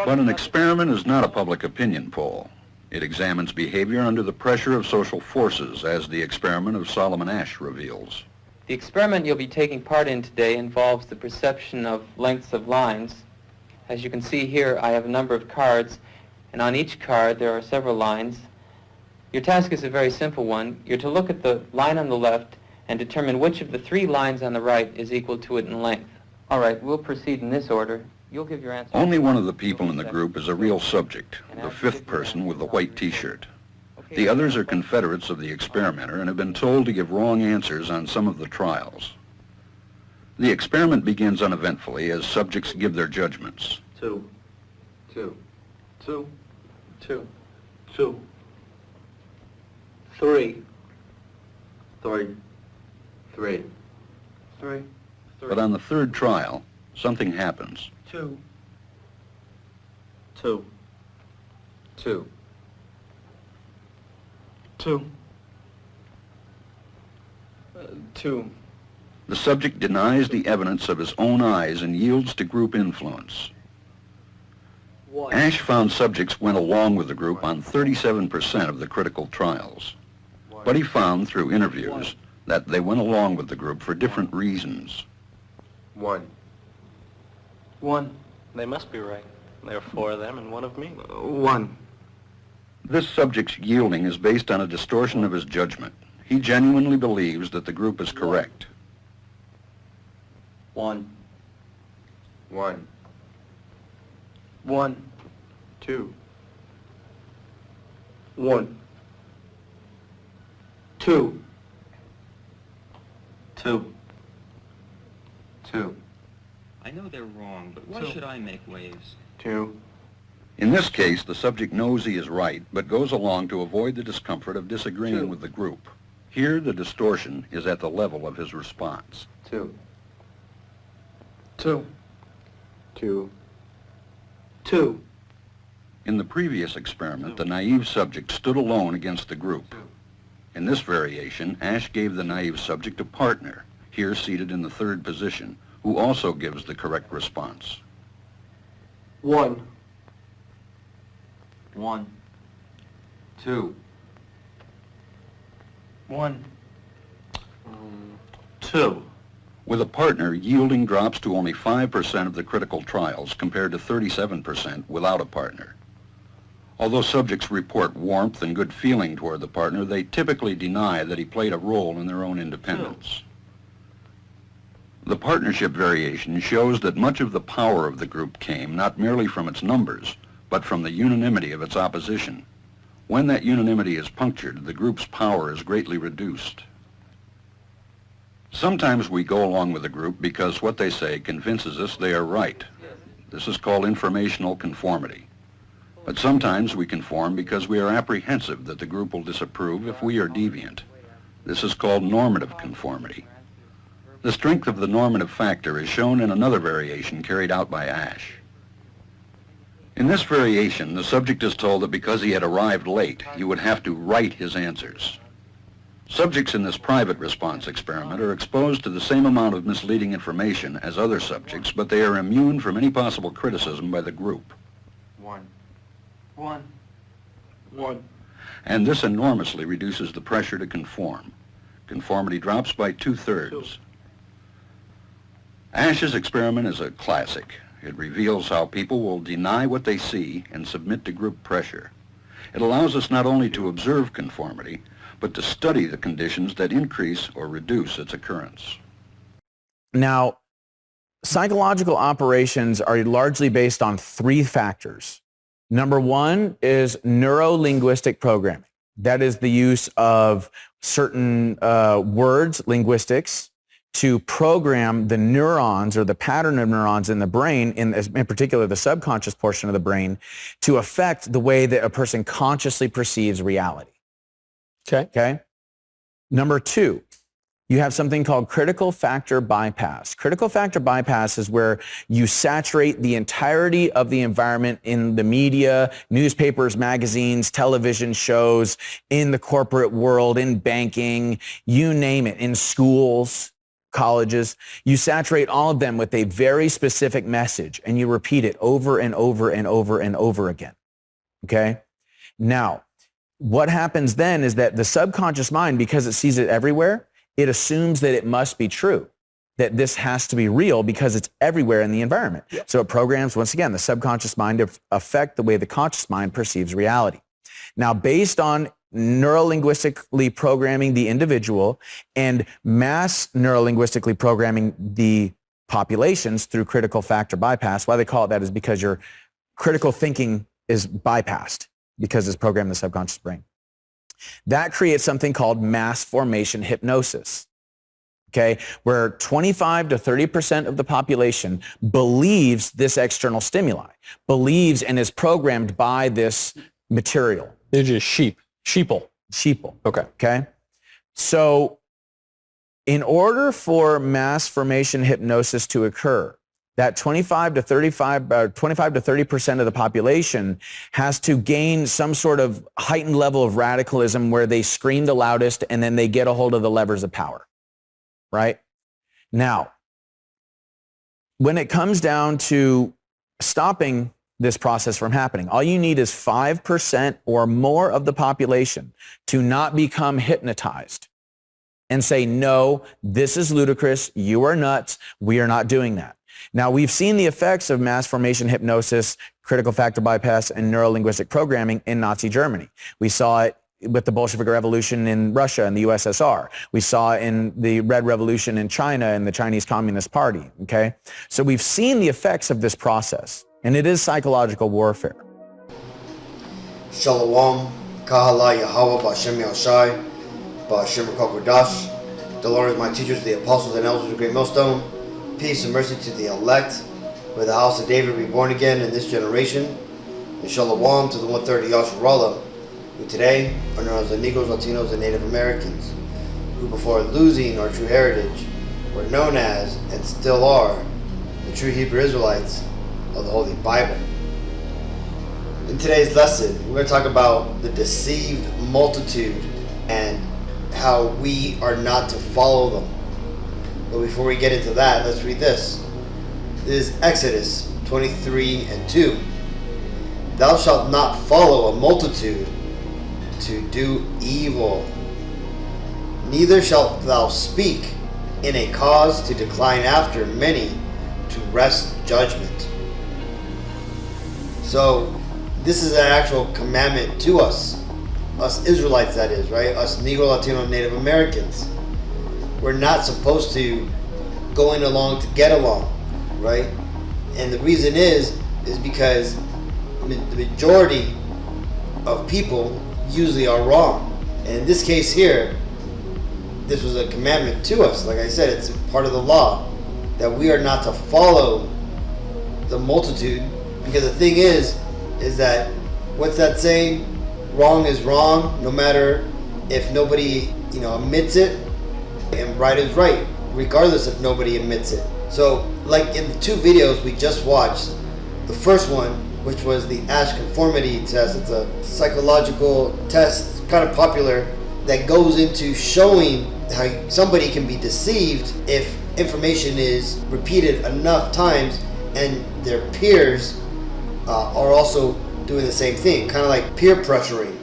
But an experiment is not a public opinion poll. It examines behavior under the pressure of social forces, as the experiment of Solomon Asch reveals. The experiment you'll be taking part in today involves the perception of lengths of lines. As you can see here, I have a number of cards, and on each card there are several lines. Your task is a very simple one. You're to look at the line on the left and determine which of the three lines on the right is equal to it in length. All right, we'll proceed in this order. You'll give your answer. Only one of the people in the group is a real subject, the fifth person with the white T-shirt. The others are confederates of the experimenter and have been told to give wrong answers on some of the trials. The experiment begins uneventfully as subjects give their judgments. 2, 2, 2, 2, 2, 3, 3, 3, 3. But on the third trial, something happens. 2, 2, 2, 2, 2. The subject denies the evidence of his own eyes and yields to group influence. 1. Asch found subjects went along with the group on 37% of the critical trials. But he found through interviews that they went along with the group for different reasons. 1. 1. They must be right. There are 4 of them and 1 of me. 1. This subject's yielding is based on a distortion of his judgment. He genuinely believes that the group is correct. 1. 1. 1. 2. 1. 2. 2. 2. I know they're wrong, but why should I make waves? 2. In this case, the subject knows he is right, but goes along to avoid the discomfort of disagreeing with the group. Here, the distortion is at the level of his response. 2. 2. 2. 2. In the previous experiment, the naive subject stood alone against the group. In this variation, Asch gave the naive subject a partner, here seated in the third position, who also gives the correct response. 1. 1. 2. 1. 2. With a partner, yielding drops to only 5% of the critical trials compared to 37% without a partner. Although subjects report warmth and good feeling toward the partner, they typically deny that he played a role in their own independence. The partnership variation shows that much of the power of the group came not merely from its numbers, but from the unanimity of its opposition. When that unanimity is punctured, the group's power is greatly reduced. Sometimes we go along with the group because what they say convinces us they are right. This is called informational conformity. But sometimes we conform because we are apprehensive that the group will disapprove if we are deviant. This is called normative conformity. The strength of the normative factor is shown in another variation carried out by Asch. In this variation, the subject is told that because he had arrived late, he would have to write his answers. Subjects in this private response experiment are exposed to the same amount of misleading information as other subjects, but they are immune from any possible criticism by the group. 1. 1. 1. And this enormously reduces the pressure to conform. Conformity drops by 2/3. Asch's experiment is a classic. It reveals how people will deny what they see and submit to group pressure. It allows us not only to observe conformity, but to study the conditions that increase or reduce its occurrence. Now, psychological operations are largely based on 3 factors. Number 1 is neuro-linguistic programming. That is the use of certain words, linguistics, to program the neurons or the pattern of neurons in the brain, in particular the subconscious portion of the brain, to affect the way that a person consciously perceives reality. Okay? Number 2, you have something called critical factor bypass. Critical factor bypass is where you saturate the entirety of the environment in the media, newspapers, magazines, television shows, in the corporate world, in banking, you name it, in schools. colleges, you saturate all of them with a very specific message and you repeat it over and over and over and over again. Okay? Now, what happens then is that the subconscious mind, because it sees it everywhere, it assumes that it must be true, that this has to be real because it's everywhere in the environment. Yep. So it programs, once again, the subconscious mind to affect the way the conscious mind perceives reality. Now, based on neurolinguistically programming the individual and mass neurolinguistically programming the populations through critical factor bypass, why they call it that is because your critical thinking is bypassed because it's programmed in the subconscious brain. That creates something called mass formation hypnosis. Okay, where 25 to 30% of the population believes this external stimuli, believes and is programmed by this material. They're just sheeple. Okay. Okay. So in order for mass formation hypnosis to occur, that 25 to 30% of the population has to gain some sort of heightened level of radicalism where they scream the loudest and then they get a hold of the levers of power. Right? Now, when it comes down to stopping this process from happening, all you need is 5% or more of the population to not become hypnotized and say, no, this is ludicrous, you are nuts, we are not doing that. Now, we've seen the effects of mass formation hypnosis, critical factor bypass, and neurolinguistic programming in Nazi Germany. We saw it with the Bolshevik Revolution in Russia and the USSR. We saw it in the Red Revolution in China and the Chinese Communist Party, okay? So we've seen the effects of this process, and it is psychological warfare. Shalom, Kahala, Yahawah, Ba'Shem Yahawashi, Ba'Shem Qadash. The Lord is my teachers, the apostles and elders of the great millstone. Peace and mercy to the elect. May the house of David be born again in this generation. And shalom to the 130 Yahshua, who today are known as the Negroes, Latinos, and Native Americans, who before losing our true heritage were known as, and still are, the true Hebrew Israelites of the Holy Bible. In today's lesson, we're going to talk about the deceived multitude and how we are not to follow them. But before we get into that, let's read this. This is Exodus 23:2. Thou shalt not follow a multitude to do evil, neither shalt thou speak in a cause to decline after many to wrest judgment. So this is an actual commandment to us Israelites, that is, right? Us Negro, Latino, and Native Americans. We're not supposed to going along to get along, right? And the reason is because the majority of people usually are wrong. And in this case here, this was a commandment to us. Like I said, it's part of the law that we are not to follow the multitude, because the thing is that, what's that saying? Wrong is wrong, no matter if nobody, admits it, and right is right, regardless if nobody admits it. So, like in the two videos we just watched, the first one, which was the Ash conformity test, it's a psychological test, kind of popular, that goes into showing how somebody can be deceived if information is repeated enough times and their peers are also doing the same thing, kind of like peer pressuring.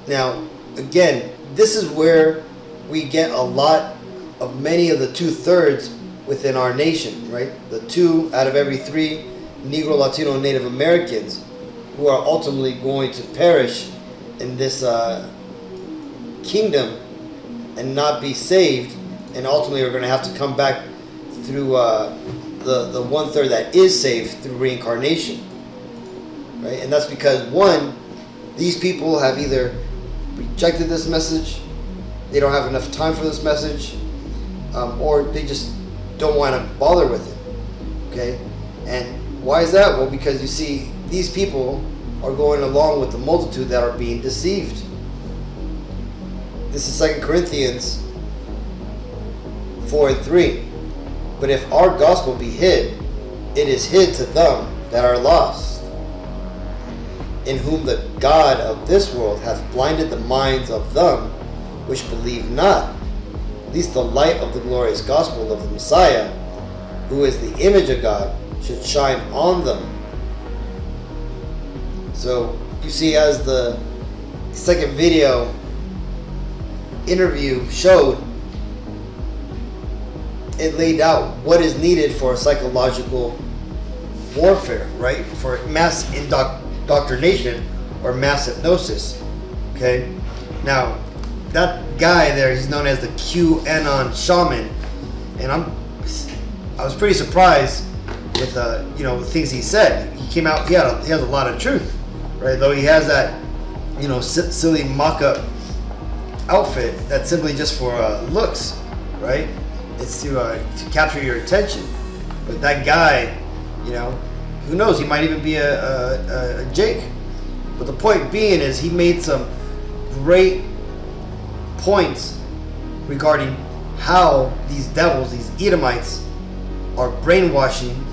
Now, again, this is where we get a lot of many of the 2/3 within our nation, right? The 2 out of every 3 Negro, Latino, and Native Americans who are ultimately going to perish in this kingdom and not be saved, and ultimately are going to have to come back through the 1/3 that is saved through reincarnation, right? And that's because, one, these people have either rejected this message, they don't have enough time for this message, or they just don't want to bother with it, okay? And why is that? Well, because you see, these people are going along with the multitude that are being deceived. This is 2 Corinthians 4:3. But if our gospel be hid, it is hid to them that are lost, in whom the God of this world hath blinded the minds of them which believe not, at least the light of the glorious gospel of the Messiah, who is the image of God, should shine on them. So you see, as the second video interview showed, it laid out what is needed for psychological warfare, right? For mass indoctrination or mass hypnosis. Okay? Now, that guy there, he's known as the QAnon shaman, and I was pretty surprised with the things he said. He came out, he has a lot of truth, right? Though he has that silly mock-up outfit that's simply just for looks, right? It's to capture your attention. But that guy, who knows? He might even be a Jake. But the point being is, he made some great points regarding how these devils, these Edomites, are brainwashing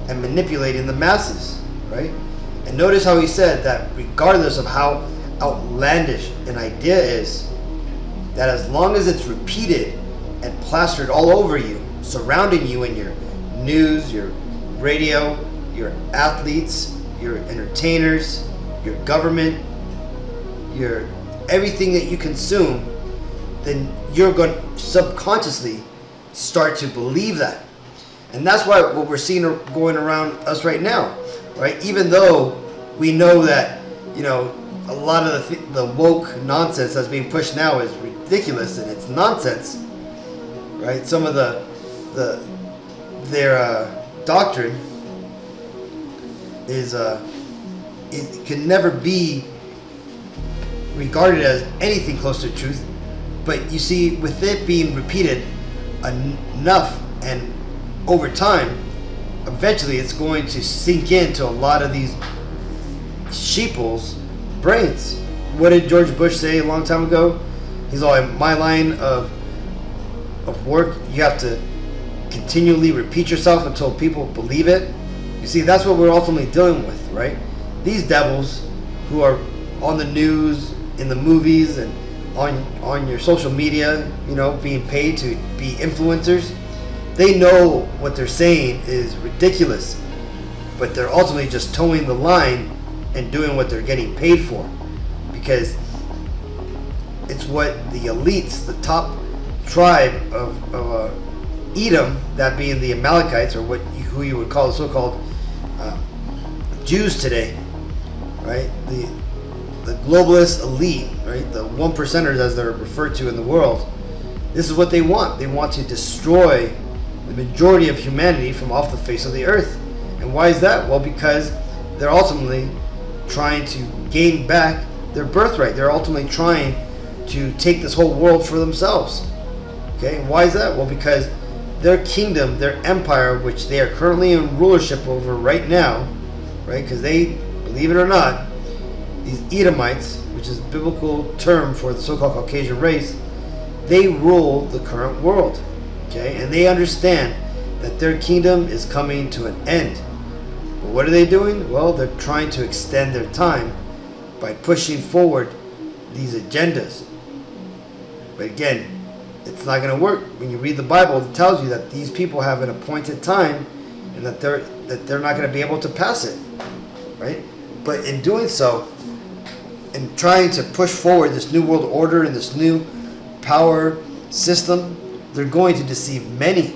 and manipulating the masses, right? And notice how he said that regardless of how outlandish an idea is, that as long as it's repeated and plastered all over you, surrounding you in your news, your radio, your athletes, your entertainers, your government, your everything that you consume, then you're going to subconsciously start to believe that. And that's why what we're seeing going around us right now, right? Even though we know that, a lot of the woke nonsense that's being pushed now is ridiculous and it's nonsense, right? Some of their doctrine is it can never be regarded as anything close to truth. But you see, with it being repeated enough and over time, eventually it's going to sink into a lot of these sheeples' brains. What did George Bush say a long time ago? He's all, in my line of work, you have to continually repeat yourself until people believe it. You see, that's what we're ultimately dealing with, right? These devils who are on the news, in the movies, and on your social media, being paid to be influencers, they know what they're saying is ridiculous, but they're ultimately just towing the line and doing what they're getting paid for, because it's what the elites, the top tribe of Edom, that being the Amalekites, or who you would call the so-called Jews today, right? The globalist elite, right? The one percenters, as they're referred to in the world. This is what they want. They want to destroy the majority of humanity from off the face of the earth. And why is that? Well, because they're ultimately trying to gain back their birthright. They're ultimately trying to take this whole world for themselves. Okay, and why is that? Well, because their kingdom, their empire, which they are currently in rulership over right now, right? Because they, believe it or not, these Edomites, which is a biblical term for the so-called Caucasian race, they rule the current world. Okay, and they understand that their kingdom is coming to an end. But what are they doing? Well, they're trying to extend their time by pushing forward these agendas. But again, it's not going to work. When you read the Bible, it tells you that these people have an appointed time and that they're not going to be able to pass it, right? But in doing so, in trying to push forward this new world order and this new power system, they're going to deceive many.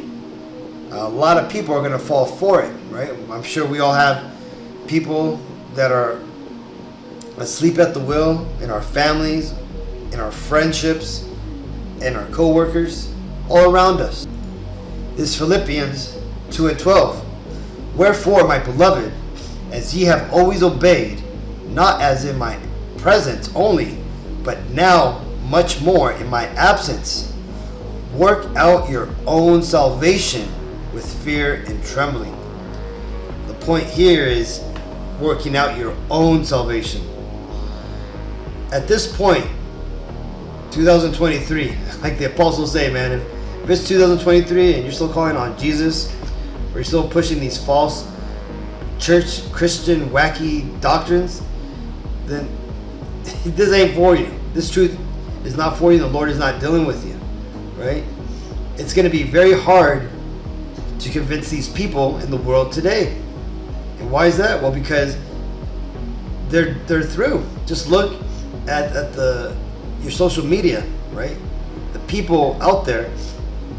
A lot of people are going to fall for it, right? I'm sure we all have people that are asleep at the wheel in our families, in our friendships, and our co-workers, all around us. This is Philippians 2:12. Wherefore, my beloved, as ye have always obeyed, not as in my presence only, but now much more in my absence, work out your own salvation with fear and trembling. The point here is working out your own salvation. At this point, 2023, like the apostles say, man, if it's 2023 and you're still calling on Jesus, or you're still pushing these false church Christian wacky doctrines, then this ain't for you. This truth is not for you. The Lord is not dealing with you, right? it's going to be very hard to convince these people in the world today. And why is that? Well, because they're through. Just look at your social media, right? The people out there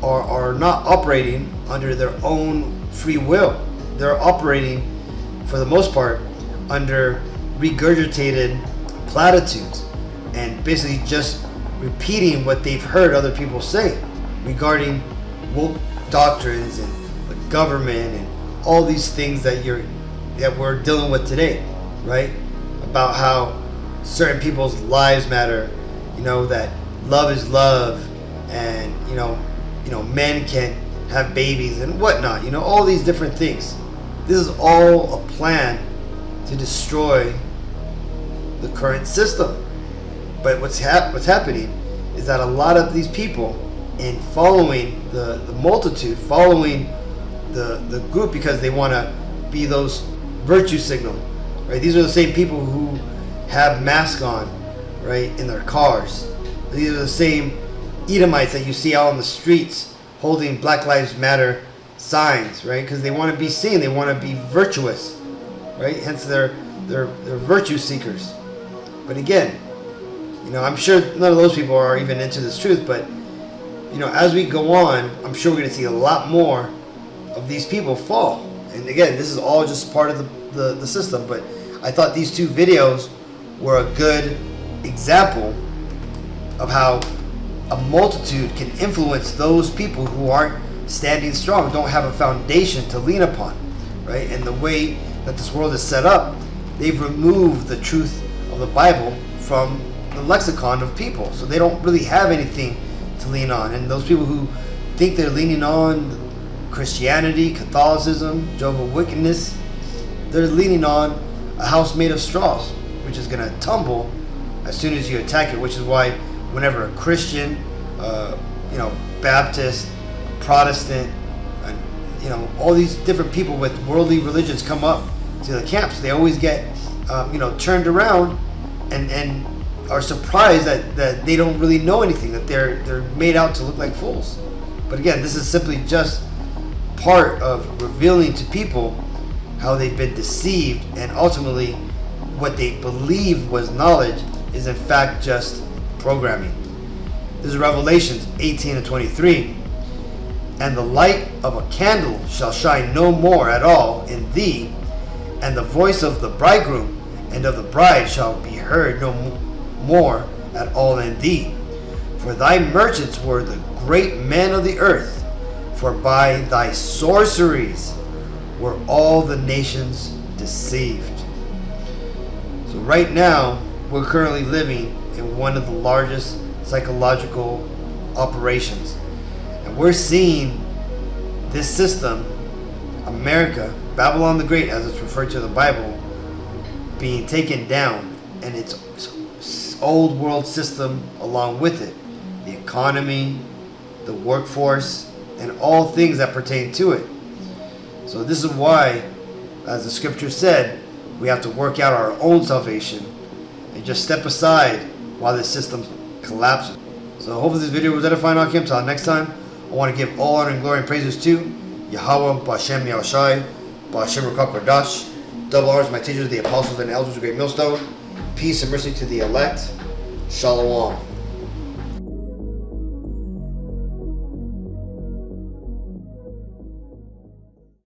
are not operating under their own free will. They're operating, for the most part, under regurgitated platitudes and basically just repeating what they've heard other people say regarding woke doctrines and the government and all these things that we're dealing with today, right? About how certain people's lives matter, that love is love, and men can have babies and whatnot, all these different things. This is all a plan to destroy the current system. But what's happening is that a lot of these people, in following the multitude, following the group because they want to be those virtue signal, right? These are the same people who have masks on, right, in their cars. These are the same Edomites that you see out on the streets holding Black Lives Matter signs, right? Because they want to be seen, they want to be virtuous, right? Hence they're virtue seekers. But again, I'm sure none of those people are even into this truth, but as we go on, I'm sure we're going to see a lot more of these people fall. And again, this is all just part of the system, but I thought these two videos were a good example of how a multitude can influence those people who aren't standing strong, don't have a foundation to lean upon, right? And the way that this world is set up, they've removed the truth of the Bible from the lexicon of people, so they don't really have anything to lean on. And those people who think they're leaning on Christianity, Catholicism, Jehovah's Wickedness, they're leaning on a house made of straws, which is going to tumble as soon as you attack it, which is why whenever a Christian, Baptist, Protestant, and all these different people with worldly religions come up to the camps, they always get turned around and are surprised that they don't really know anything, that they're made out to look like fools. But again, this is simply just part of revealing to people how they've been deceived, and ultimately what they believe was knowledge is in fact just programming. This is Revelations 18:23. And the light of a candle shall shine no more at all in thee, and the voice of the bridegroom and of the bride shall be heard no more at all in thee. For thy merchants were the great men of the earth, for by thy sorceries were all the nations deceived. So right now, we're currently living in one of the largest psychological operations. And we're seeing this system, America, Babylon the Great, as it's referred to in the Bible, being taken down, and its old world system along with it. The economy, the workforce, and all things that pertain to it. So this is why, as the scripture said, we have to work out our own salvation and just step aside while this system collapses. So hopefully this video was edifying. Until next time, I want to give all honor and glory and praises to Yahawah, B'Hashem Yahawashi, B'Hashem Qadash. Double honors to my teachers, the apostles and elders of the great millstone. Peace and mercy to the elect. Shalom.